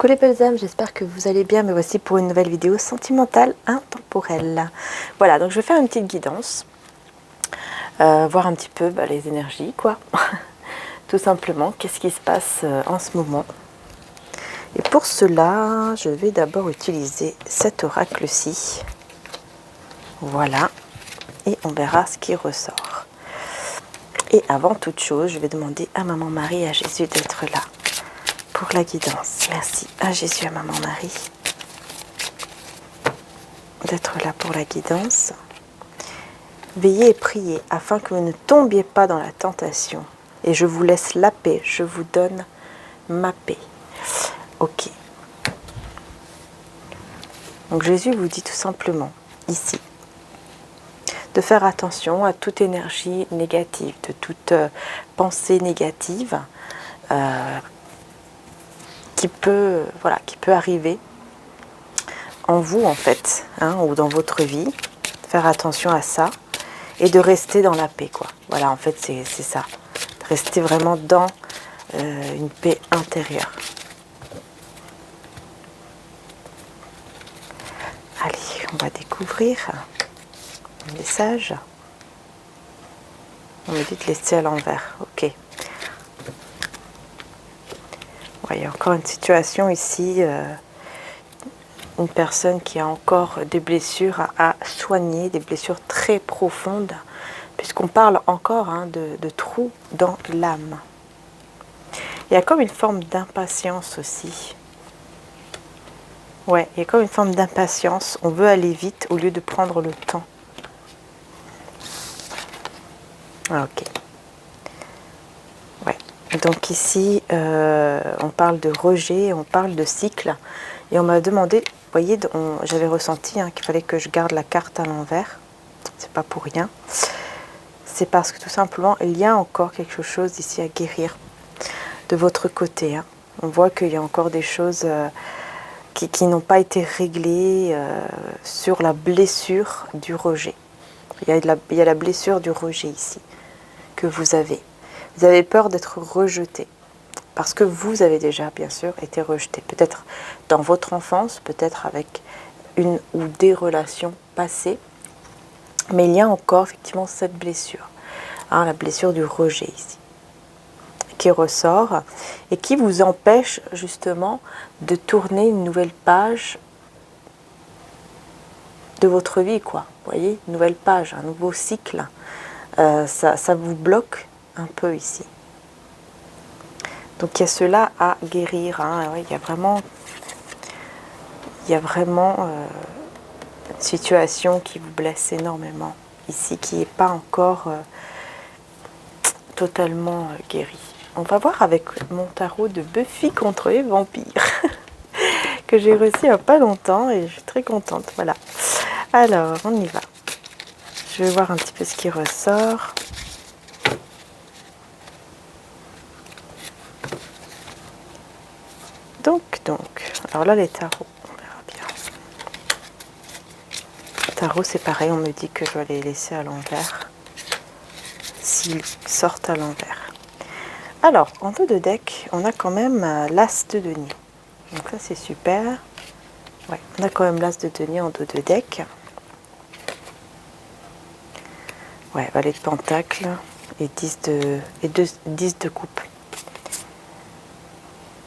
Coucou les belles âmes, j'espère que vous allez bien. Me voici pour une nouvelle vidéo sentimentale intemporelle. Voilà, donc je vais faire une petite guidance, voir un petit peu les énergies, quoi. Tout simplement, qu'est-ce qui se passe en ce moment. Et pour cela, je vais d'abord utiliser cet oracle-ci. Voilà, et on verra ce qui ressort. Et avant toute chose, je vais demander à Maman Marie et à Jésus d'être là pour la guidance. Merci à Jésus, à Maman Marie d'être là pour la guidance. Veillez et priez afin que vous ne tombiez pas dans la tentation. Et je vous laisse la paix, je vous donne ma paix. Ok. Donc Jésus vous dit tout simplement, ici, de faire attention à toute énergie négative, de toute pensée négative qui peut arriver en vous en fait, ou dans votre vie. Faire attention à ça et de rester dans la paix, quoi. Voilà, en fait c'est ça, de rester vraiment dans une paix intérieure. Allez, on va découvrir un message. On me dit de laisser à l'envers, ok. Ouais, il y a encore une situation ici, une personne qui a encore des blessures à soigner, des blessures très profondes, puisqu'on parle encore de trous dans l'âme. Il y a comme une forme d'impatience aussi. Ouais, il y a comme une forme d'impatience. On veut aller vite au lieu de prendre le temps. Ah, ok. Ouais. Donc ici, on parle de rejet, on parle de cycle. Et on m'a demandé, vous voyez, j'avais ressenti qu'il fallait que je garde la carte à l'envers. C'est pas pour rien. C'est parce que tout simplement, il y a encore quelque chose ici à guérir de votre côté. On voit qu'il y a encore des choses qui n'ont pas été réglées sur la blessure du rejet. Il y a la blessure du rejet ici que vous avez. Vous avez peur d'être rejeté. Parce que vous avez déjà, bien sûr, été rejeté. Peut-être dans votre enfance, peut-être avec une ou des relations passées. Mais il y a encore effectivement cette blessure. La blessure du rejet ici. Qui ressort et qui vous empêche justement de tourner une nouvelle page de votre vie, quoi. Vous voyez, une nouvelle page, un nouveau cycle. Ça vous bloque un peu ici. Donc il y a cela à guérir. Ouais, il y a vraiment une situation qui vous blesse énormément ici, qui n'est pas encore totalement guérie. On va voir avec mon tarot de Buffy contre les vampires que j'ai reçu il n'y a pas longtemps et je suis très contente. Voilà. Alors, on y va. Je vais voir un petit peu ce qui ressort. Donc, alors là les tarots, on verra bien. Les tarots c'est pareil, on me dit que je dois les laisser à l'envers, s'ils sortent à l'envers. Alors, en dos de deck, on a quand même l'as de denier. Donc ça c'est super. Ouais, on a quand même l'as de denier en dos de deck. Ouais, valet de pentacle et 10 de coupe.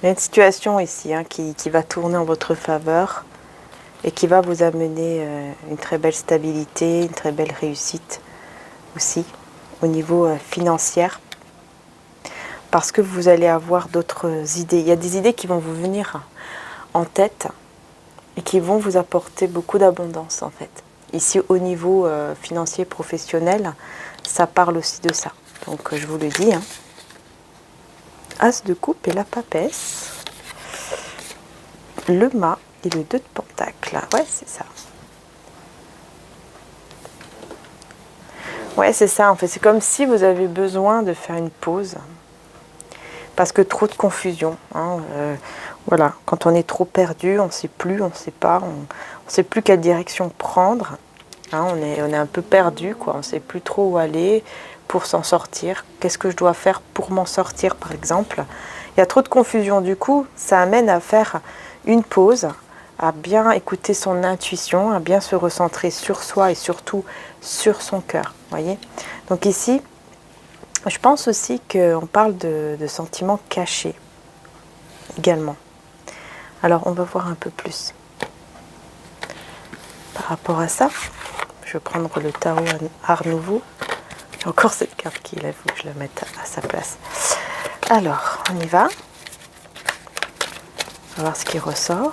Il y a une situation ici qui va tourner en votre faveur et qui va vous amener une très belle stabilité, une très belle réussite aussi au niveau financier. Parce que vous allez avoir d'autres idées. Il y a des idées qui vont vous venir en tête et qui vont vous apporter beaucoup d'abondance en fait. Ici au niveau financier professionnel, ça parle aussi de ça. Donc je vous le dis. As de coupe et la papesse, le mât et le 2 de pentacle. Ouais, c'est ça. Ouais, c'est ça en fait. C'est comme si vous avez besoin de faire une pause. Parce que trop de confusion. Voilà, quand on est trop perdu, on ne sait plus, on ne sait pas, on ne sait plus quelle direction prendre. On est un peu perdu, quoi. On ne sait plus trop où aller pour s'en sortir. Qu'est-ce que je dois faire pour m'en sortir, par exemple? Il y a trop de confusion, du coup, ça amène à faire une pause, à bien écouter son intuition, à bien se recentrer sur soi et surtout sur son cœur, voyez. Donc ici, je pense aussi qu'on parle de sentiments cachés également. Alors, on va voir un peu plus par rapport à ça. Je vais prendre le tarot Art Nouveau. Encore cette carte qui est là, il faut que je la mette à sa place. Alors, on y va. On va voir ce qui ressort.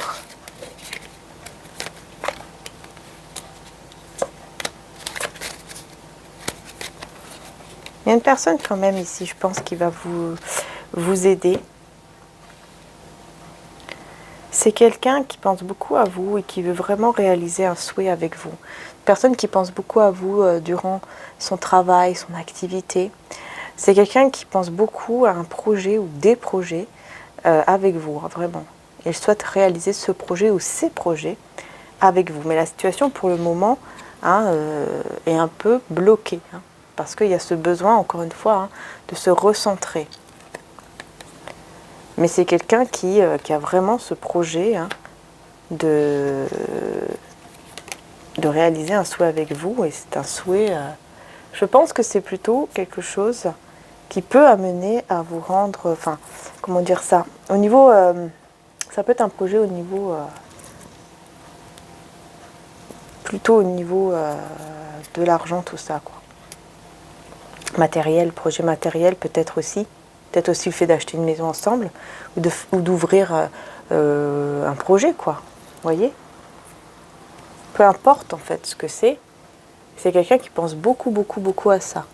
Il y a une personne quand même ici, je pense, qui va vous aider. C'est quelqu'un qui pense beaucoup à vous et qui veut vraiment réaliser un souhait avec vous. Une personne qui pense beaucoup à vous durant son travail, son activité. C'est quelqu'un qui pense beaucoup à un projet ou des projets avec vous, hein, vraiment. Il souhaite réaliser ce projet ou ces projets avec vous. Mais la situation pour le moment hein, est un peu bloquée. Hein, parce qu'il y a ce besoin, encore une fois, hein, de se recentrer. Mais c'est quelqu'un qui a vraiment ce projet hein, de réaliser un souhait avec vous. Et c'est un souhait, je pense que c'est plutôt quelque chose qui peut amener à vous rendre, enfin, comment dire ça, au niveau, ça peut être un projet au niveau, plutôt au niveau de l'argent, tout ça, quoi. Matériel, projet matériel peut-être aussi le fait d'acheter une maison ensemble ou d'ouvrir un projet, quoi, vous voyez. Peu importe en fait ce que c'est quelqu'un qui pense beaucoup, beaucoup, beaucoup à ça.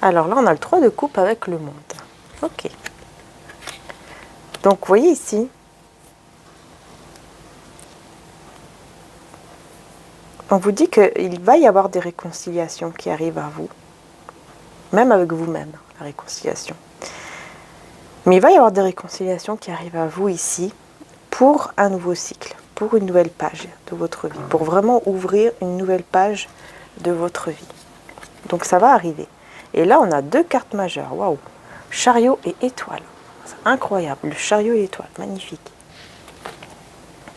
Alors là, on a le 3 de coupe avec le monde. Ok. Donc, vous voyez ici, on vous dit qu'il va y avoir des réconciliations qui arrivent à vous, même avec vous-même, la réconciliation. Mais il va y avoir des réconciliations qui arrivent à vous ici pour un nouveau cycle, pour une nouvelle page de votre vie, pour vraiment ouvrir une nouvelle page de votre vie. Donc ça va arriver. Et là, on a 2 cartes majeures. Waouh! Chariot et étoile. C'est incroyable. Le chariot et l'étoile. Magnifique.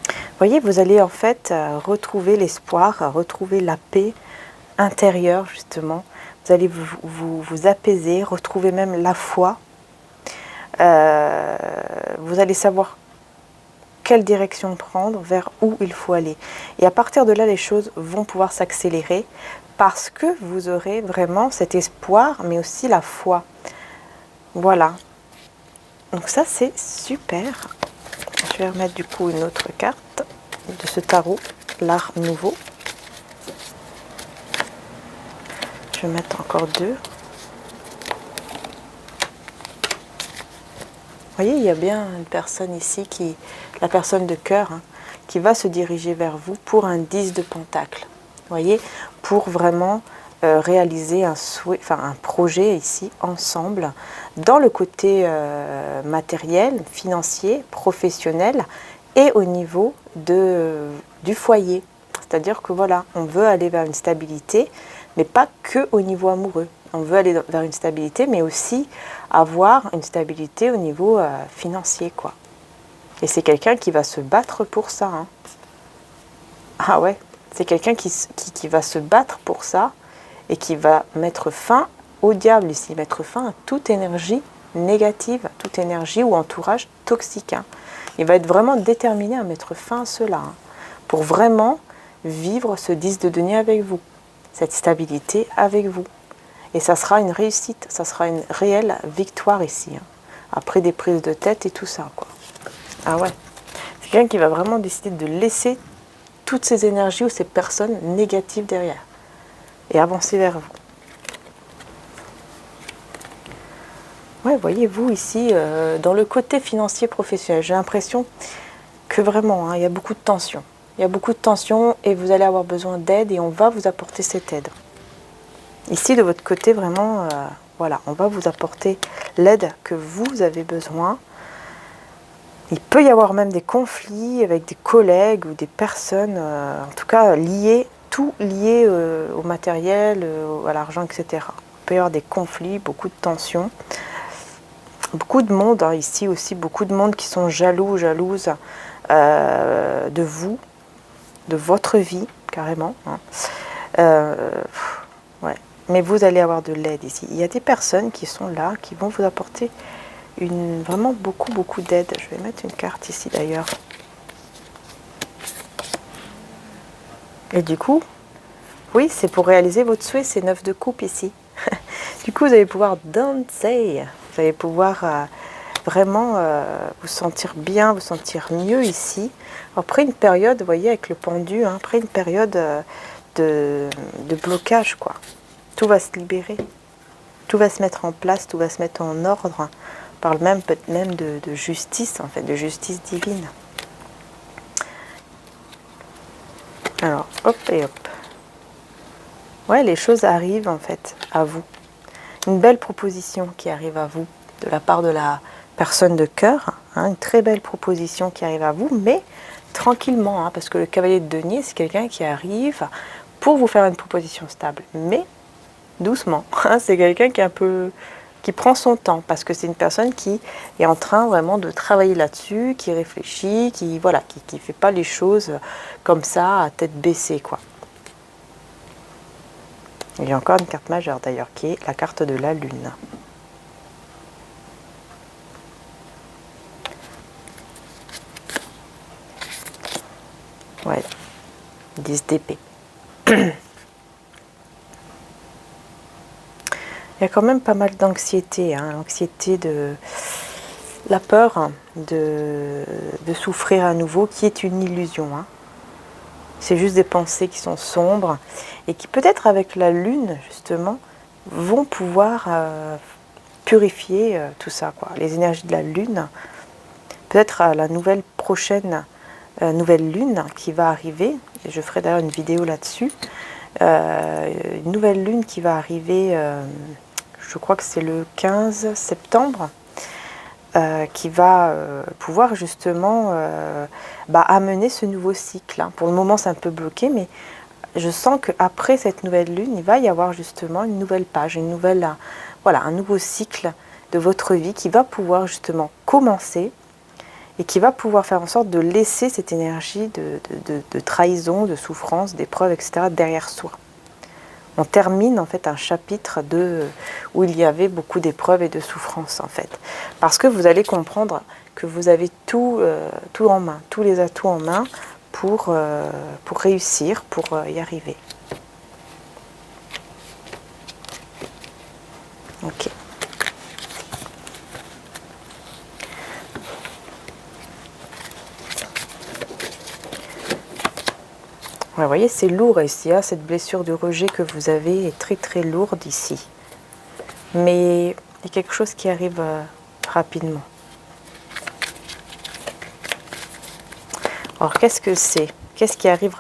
Vous voyez, vous allez en fait retrouver l'espoir, retrouver la paix intérieure, justement. Vous allez vous apaiser, retrouver même la foi. Vous allez savoir quelle direction prendre, vers où il faut aller. Et à partir de là, les choses vont pouvoir s'accélérer parce que vous aurez vraiment cet espoir, mais aussi la foi. Voilà. Donc ça, c'est super. Je vais remettre du coup une autre carte de ce tarot, l'Art Nouveau. Je vais mettre encore 2. Vous voyez, il y a bien une personne ici, la personne de cœur, hein, qui va se diriger vers vous pour un 10 de pentacle. Vous voyez, pour vraiment réaliser un souhait, enfin un projet ici, ensemble, dans le côté matériel, financier, professionnel et au niveau du foyer. C'est-à-dire que voilà, on veut aller vers une stabilité, mais pas que au niveau amoureux. On veut aller vers une stabilité, mais aussi avoir une stabilité au niveau financier, quoi. Et c'est quelqu'un qui va se battre pour ça. Hein. Ah ouais, c'est quelqu'un qui va se battre pour ça et qui va mettre fin au diable ici, mettre fin à toute énergie négative, toute énergie ou entourage toxique. Hein. Il va être vraiment déterminé à mettre fin à cela, hein, pour vraiment vivre ce 10 de denier avec vous, cette stabilité avec vous. Et ça sera une réussite, ça sera une réelle victoire ici, hein, après des prises de tête et tout ça, quoi. Ah ouais, c'est quelqu'un qui va vraiment décider de laisser toutes ces énergies ou ces personnes négatives derrière et avancer vers vous. Ouais, voyez-vous ici, dans le côté financier professionnel, j'ai l'impression que vraiment, hein, il y a beaucoup de tensions. Il y a beaucoup de tensions et vous allez avoir besoin d'aide et on va vous apporter cette aide. Ici, de votre côté, vraiment, voilà, on va vous apporter l'aide que vous avez besoin. Il peut y avoir même des conflits avec des collègues ou des personnes, en tout cas liées, tout lié au matériel, à l'argent, etc. Il peut y avoir des conflits, beaucoup de tensions. Beaucoup de monde, hein, ici aussi, beaucoup de monde qui sont jaloux, jalouses de vous, de votre vie, carrément. Hein. Ouais. Mais vous allez avoir de l'aide ici. Il y a des personnes qui sont là, qui vont vous apporter vraiment beaucoup d'aide. Je vais mettre une carte ici d'ailleurs. Et du coup, oui, c'est pour réaliser votre souhait, c'est 9 de coupe ici. Du coup, vous allez pouvoir danser. Vous allez pouvoir vraiment vous sentir bien, vous sentir mieux ici. Après une période, vous voyez, avec le pendu, hein, après une période de blocage, quoi. Tout va se libérer. Tout va se mettre en place, tout va se mettre en ordre. On parle peut-être même de justice, en fait, de justice divine. Alors, hop et hop. Ouais, les choses arrivent, en fait, à vous. Une belle proposition qui arrive à vous de la part de la personne de cœur, hein, une très belle proposition qui arrive à vous, mais tranquillement, hein, parce que le cavalier de denier, c'est quelqu'un qui arrive pour vous faire une proposition stable, mais doucement. Hein, c'est quelqu'un qui prend son temps, parce que c'est une personne qui est en train vraiment de travailler là-dessus, qui réfléchit, qui fait pas les choses comme ça à tête baissée, quoi. Il y a encore une carte majeure d'ailleurs, qui est la carte de la lune. Ouais, 10 d'épée. Il y a quand même pas mal d'anxiété, hein, l'anxiété de la peur de souffrir à nouveau, qui est une illusion. Hein. C'est juste des pensées qui sont sombres et qui peut-être avec la lune, justement, vont pouvoir purifier tout ça, quoi. Les énergies de la lune, peut-être à la prochaine nouvelle lune qui va arriver, et je ferai d'ailleurs une vidéo là-dessus, une nouvelle lune qui va arriver, je crois que c'est le 15 septembre, qui va pouvoir justement amener ce nouveau cycle. Hein. Pour le moment, c'est un peu bloqué, mais je sens qu'après cette nouvelle lune, il va y avoir justement une nouvelle page, un nouveau cycle de votre vie qui va pouvoir justement commencer et qui va pouvoir faire en sorte de laisser cette énergie de trahison, de souffrance, d'épreuve, etc. derrière soi. On termine en fait un chapitre où il y avait beaucoup d'épreuves et de souffrances en fait. Parce que vous allez comprendre que vous avez tout en main, tous les atouts en main pour réussir, pour y arriver. Ok. Ouais, vous voyez, c'est lourd ici, hein, cette blessure de rejet que vous avez est très très lourde ici. Mais il y a quelque chose qui arrive rapidement. Alors qu'est-ce que c'est? Qu'est-ce qui arrive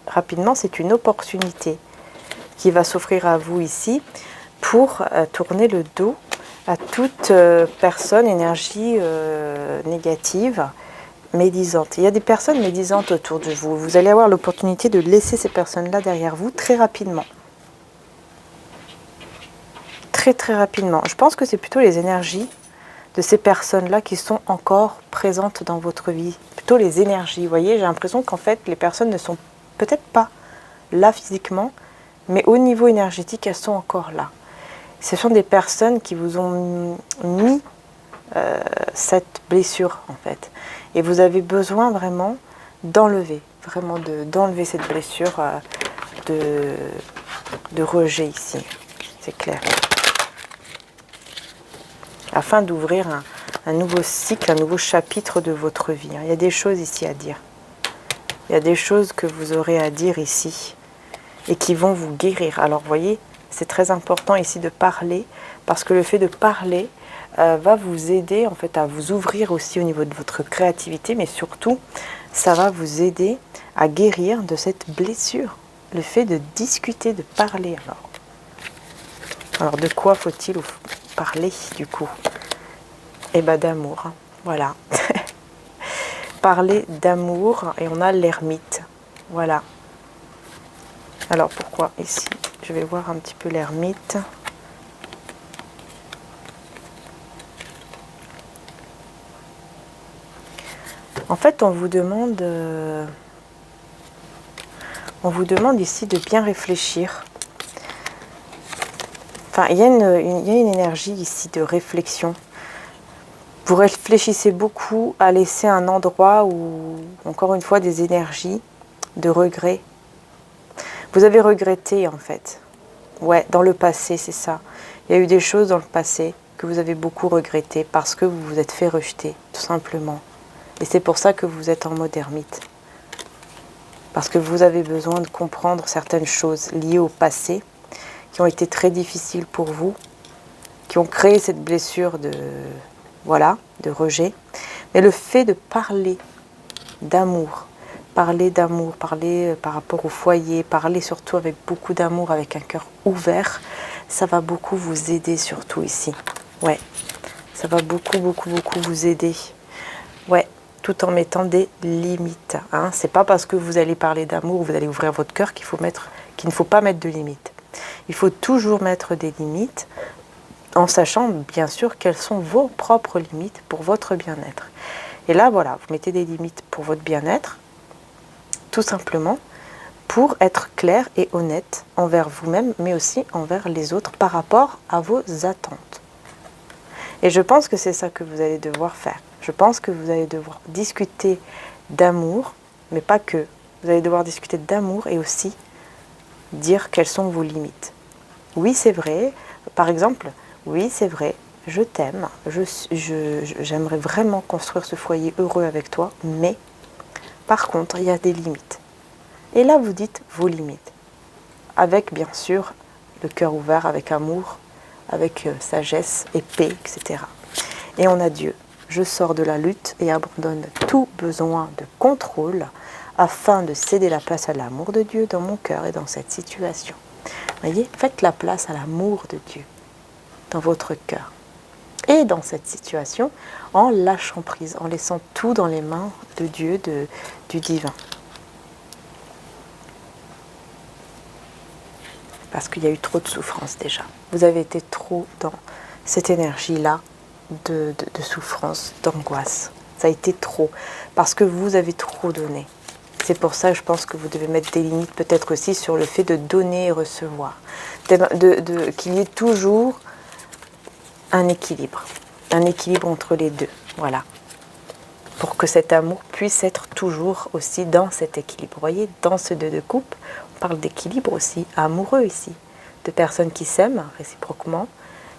rapidement? C'est une opportunité qui va s'offrir à vous ici pour tourner le dos à toute personne, énergie négative, médisante. Il y a des personnes médisantes autour de vous. Vous allez avoir l'opportunité de laisser ces personnes-là derrière vous très rapidement. Très très rapidement. Je pense que c'est plutôt les énergies de ces personnes-là qui sont encore présentes dans votre vie. Plutôt les énergies. Vous voyez, j'ai l'impression qu'en fait, les personnes ne sont peut-être pas là physiquement, mais au niveau énergétique, elles sont encore là. Ce sont des personnes qui vous ont mis cette blessure, en fait. Et vous avez besoin vraiment d'enlever, d'enlever cette blessure de rejet ici. C'est clair. Afin d'ouvrir un nouveau cycle, un nouveau chapitre de votre vie. Il y a des choses ici à dire. Il y a des choses que vous aurez à dire ici et qui vont vous guérir. Alors, vous voyez, c'est très important ici de parler parce que le fait de parler va vous aider en fait à vous ouvrir aussi au niveau de votre créativité, mais surtout, ça va vous aider à guérir de cette blessure. Le fait de discuter, de parler. Alors de quoi faut-il parler du coup? Eh bien d'amour, hein. Voilà. Parler d'amour et on a l'ermite. Voilà. Alors pourquoi ici? Je vais voir un petit peu l'ermite. En fait, on vous demande ici de bien réfléchir. Enfin, il y a une énergie ici de réflexion. Vous réfléchissez beaucoup à laisser un endroit où, encore une fois, des énergies de regret. Vous avez regretté, en fait. Ouais, dans le passé, c'est ça. Il y a eu des choses dans le passé que vous avez beaucoup regretté parce que vous vous êtes fait rejeter, tout simplement. Et c'est pour ça que vous êtes en mode ermite. Parce que vous avez besoin de comprendre certaines choses liées au passé qui ont été très difficiles pour vous, qui ont créé cette blessure de rejet. Mais le fait de parler d'amour, parler par rapport au foyer, parler surtout avec beaucoup d'amour, avec un cœur ouvert, ça va beaucoup vous aider surtout ici. Ouais, ça va beaucoup vous aider. Ouais, tout en mettant des limites. Hein. C'est pas parce que vous allez parler d'amour, vous allez ouvrir votre cœur qu'il ne faut pas mettre de limites. Il faut toujours mettre des limites en sachant bien sûr quelles sont vos propres limites pour votre bien-être. Et là, voilà, vous mettez des limites pour votre bien-être, tout simplement pour être clair et honnête envers vous-même, mais aussi envers les autres par rapport à vos attentes. Et je pense que c'est ça que vous allez devoir faire. Je pense que vous allez devoir discuter d'amour, mais pas que. Vous allez devoir discuter d'amour et aussi dire quelles sont vos limites. Oui, c'est vrai. Par exemple, oui, c'est vrai, je t'aime, j'aimerais vraiment construire ce foyer heureux avec toi, mais par contre, il y a des limites. Et là, vous dites vos limites. Avec, bien sûr, le cœur ouvert, avec amour, avec sagesse et paix, etc. Et on a Dieu. Je sors de la lutte et abandonne tout besoin de contrôle afin de céder la place à l'amour de Dieu dans mon cœur et dans cette situation. Voyez, faites la place à l'amour de Dieu dans votre cœur. Et dans cette situation, en lâchant prise, en laissant tout dans les mains de Dieu, du divin. Parce qu'il y a eu trop de souffrance déjà. Vous avez été trop dans cette énergie-là de souffrance, d'angoisse. Ça a été trop. Parce que vous avez trop donné. C'est pour ça, je pense que vous devez mettre des limites peut-être aussi sur le fait de donner et recevoir. Qu'il y ait toujours un équilibre entre les deux, voilà. Pour que cet amour puisse être toujours aussi dans cet équilibre. Vous voyez, dans ce deux de coupe, on parle d'équilibre aussi, amoureux ici. De personnes qui s'aiment réciproquement,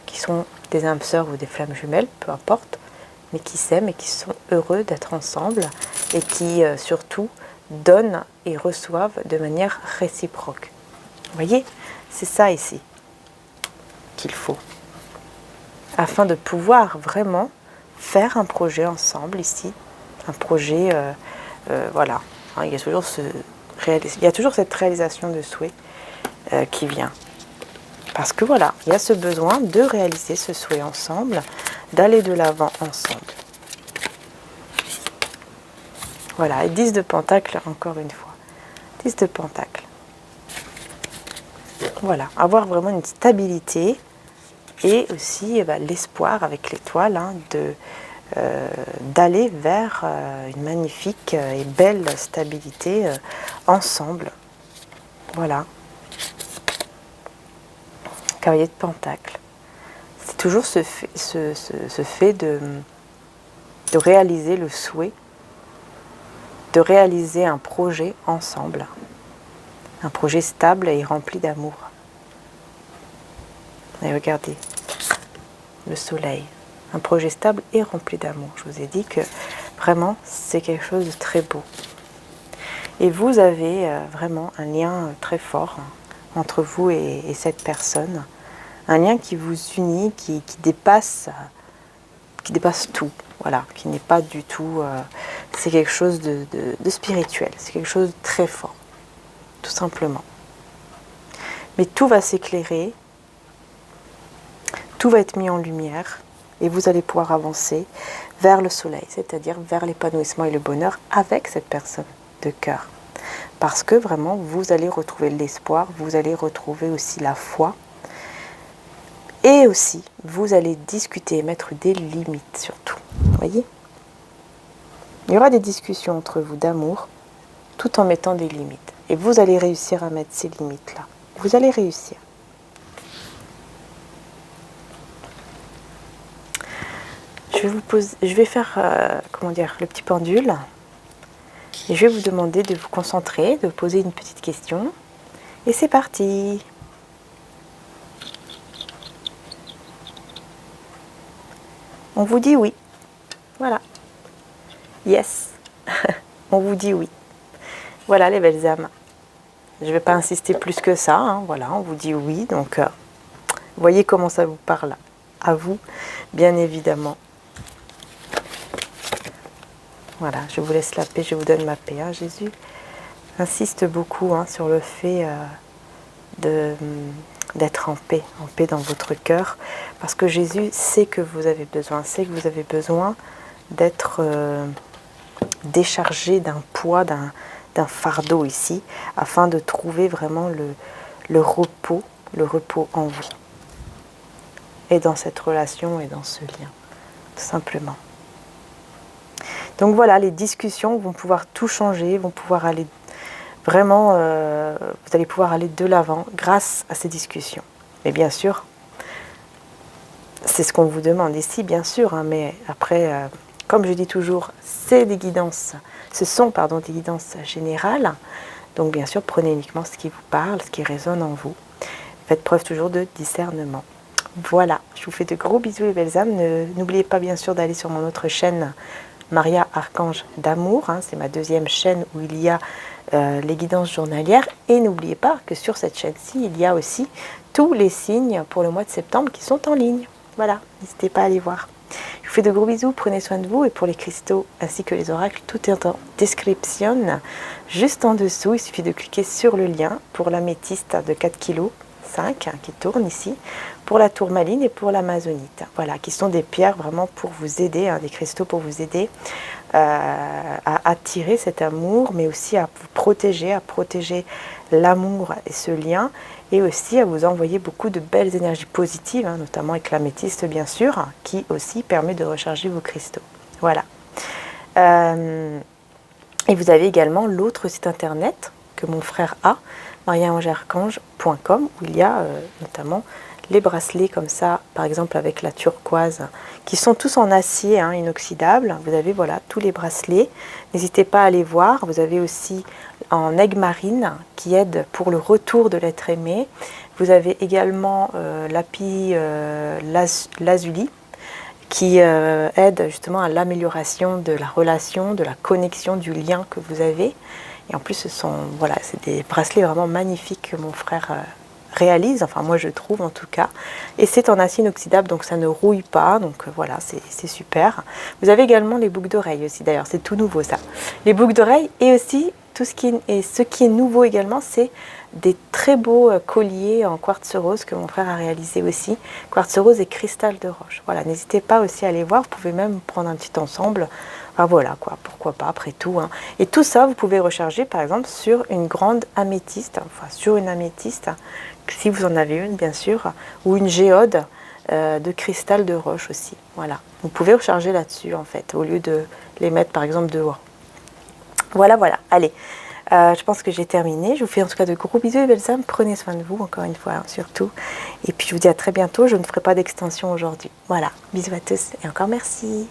qui sont des âmes sœurs ou des flammes jumelles, peu importe, mais qui s'aiment et qui sont heureux d'être ensemble et qui surtout donnent et reçoivent de manière réciproque. Vous voyez, c'est ça ici qu'il faut. Afin de pouvoir vraiment faire un projet ensemble ici. Un projet, voilà. Il y a toujours cette réalisation de souhait qui vient. Parce que voilà, il y a ce besoin de réaliser ce souhait ensemble, d'aller de l'avant ensemble. Voilà, et 10 de Pentacle, encore une fois. 10 de Pentacle. Voilà, avoir vraiment une stabilité et aussi l'espoir avec l'étoile d'aller vers une magnifique et belle stabilité ensemble. Voilà. Cavalier de Pentacle. C'est toujours ce fait de réaliser le souhait, de réaliser un projet ensemble. Un projet stable et rempli d'amour. Et regardez, le soleil. Un projet stable et rempli d'amour. Je vous ai dit que vraiment, c'est quelque chose de très beau. Et vous avez vraiment un lien très fort entre vous et cette personne. Un lien qui vous unit, qui dépasse tout. Voilà, qui n'est pas du tout... c'est quelque chose de spirituel. C'est quelque chose de très fort. Tout simplement. Mais tout va s'éclairer. Tout va être mis en lumière. Et vous allez pouvoir avancer vers le soleil, c'est-à-dire vers l'épanouissement et le bonheur avec cette personne de cœur. Parce que vraiment, vous allez retrouver l'espoir, vous allez retrouver aussi la foi. Et aussi, vous allez discuter et mettre des limites surtout. Vous voyez ? Il y aura des discussions entre vous d'amour, tout en mettant des limites. Et vous allez réussir à mettre ces limites-là. Vous allez réussir. Je vais faire, comment dire, le petit pendule. Et je vais vous demander de vous concentrer, de poser une petite question. Et c'est parti. On vous dit oui. Voilà. Yes. On vous dit oui. Voilà les belles âmes. Je ne vais pas insister plus que ça. Hein. Voilà, on vous dit oui. Donc, voyez comment ça vous parle. À vous, bien évidemment. Voilà, je vous laisse la paix, je vous donne ma paix. Hein. Jésus insiste beaucoup sur le fait d'être en paix dans votre cœur. Parce que Jésus sait que vous avez besoin, sait que vous avez besoin d'être déchargé d'un poids, d'un fardeau ici, afin de trouver vraiment le repos en vous. Et dans cette relation et dans ce lien, tout simplement. Donc voilà, les discussions vont pouvoir tout changer, vont pouvoir aller vraiment, vous allez pouvoir aller de l'avant grâce à ces discussions. Mais bien sûr, c'est ce qu'on vous demande ici, bien sûr, hein, mais après, comme je dis toujours, c'est des guidances, ce sont des guidances générales. Donc bien sûr, prenez uniquement ce qui vous parle, ce qui résonne en vous. Faites preuve toujours de discernement. Voilà, je vous fais de gros bisous les belles âmes. N'oubliez pas bien sûr d'aller sur mon autre chaîne Maria Archange d'Amour. Hein, c'est ma deuxième chaîne où il y a les guidances journalières. Et n'oubliez pas que sur cette chaîne-ci, il y a aussi tous les signes pour le mois de septembre qui sont en ligne. Voilà, n'hésitez pas à aller voir. Je vous fais de gros bisous, prenez soin de vous. Et pour les cristaux ainsi que les oracles, tout est en description. Juste en dessous, il suffit de cliquer sur le lien pour l'améthyste de 4,5 kg qui tourne ici, pour la tourmaline et pour l'amazonite. Voilà, qui sont des pierres vraiment pour vous aider, des cristaux pour vous aider à attirer cet amour, mais aussi à vous protéger, l'amour et ce lien, et aussi à vous envoyer beaucoup de belles énergies positives, notamment avec l'améthyste bien sûr, qui aussi permet de recharger vos cristaux. Voilà. Et vous avez également l'autre site internet que mon frère a, mariaangearchange.com, où il y a notamment les bracelets comme ça, par exemple avec la turquoise, qui sont tous en acier inoxydable. Vous avez voilà tous les bracelets. N'hésitez pas à aller voir. Vous avez aussi en aigle marine qui aide pour le retour de l'être aimé. Vous avez également l'api lazuli qui aide justement à l'amélioration de la relation, de la connexion, du lien que vous avez. Et en plus, c'est des bracelets vraiment magnifiques que mon frère réalise, enfin moi je trouve en tout cas. Et c'est en acier inoxydable, donc ça ne rouille pas, donc voilà, c'est super. Vous avez également les boucles d'oreilles aussi, d'ailleurs, c'est tout nouveau ça. Les boucles d'oreilles et aussi ce qui est nouveau également, c'est des très beaux colliers en quartz rose que mon frère a réalisé aussi. Quartz rose et cristal de roche. Voilà, n'hésitez pas aussi à aller voir, vous pouvez même prendre un petit ensemble. Enfin voilà quoi, pourquoi pas après tout. Et tout ça, vous pouvez recharger par exemple sur une grande améthyste, enfin sur une améthyste, si vous en avez une bien sûr, ou une géode de cristal de roche aussi. Voilà, vous pouvez recharger là-dessus en fait, au lieu de les mettre par exemple dehors. Voilà, allez. Je pense que j'ai terminé. Je vous fais en tout cas de gros bisous et belles âmes. Prenez soin de vous encore une fois, surtout. Et puis je vous dis à très bientôt. Je ne ferai pas d'extension aujourd'hui. Voilà, bisous à tous et encore merci.